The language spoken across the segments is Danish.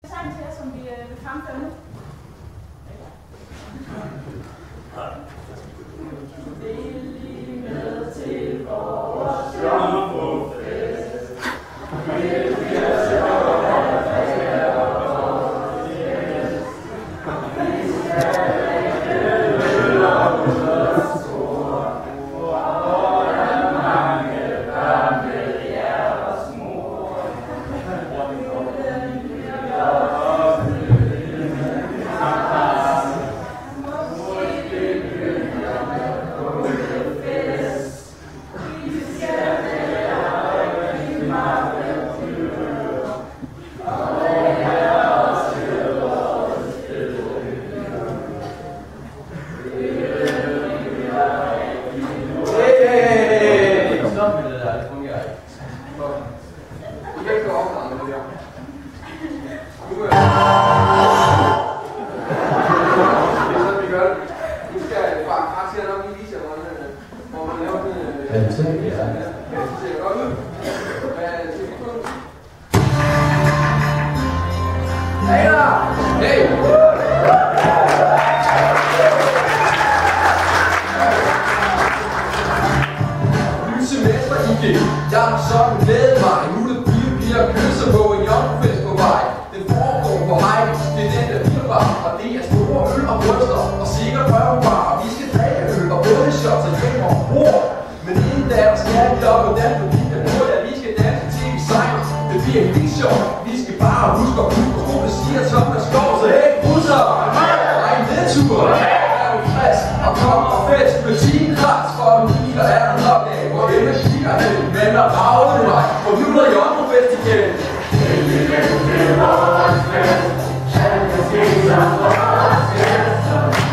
sang til jer, som vi vil fremføre nu. Vældig med til vores sommerfest. Jeg har sådan glædet mig. Nu er det piger og kysser på en jomfest på vej. Den foregår på hej. Det er den der virvar. Og det er store øl og bryster. Og sikkert røvbar. Vi skal drikke øl og både shots og hjem og bord. Men inden da der skal vi op og danse på dit der bord. Ja, vi skal danse til vi sejler. Det bliver helt sjovt. Vi skal bare huske at huske på det siger Thomas Skov. Så hey busser, der er en nedtur. Er du frisk og kom og fest med 10 græs. For du biler er der nok af. Hvor hjemme kigger hen. Men der rager du mig. For nu er jeg på fest igen. Velkommen til vores fest. Alt det sker vores gæster.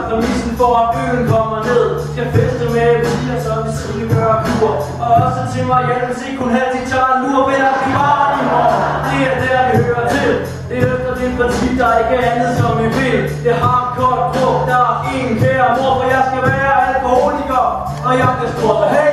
Præmissen for at øen kommer ned. Skal feste med piger, som vi skal gøre kur. Og også til mig hjælp, hvis ikke kun altid tager en lur. Venner, vi var i morgen. Det er der, vi hører til. Det er efter det princip, der ikke er andet som vi vil. Det har et kort druk, der er en kære mor. For jeg skal være alkoholiker, og jeg kan stå hey.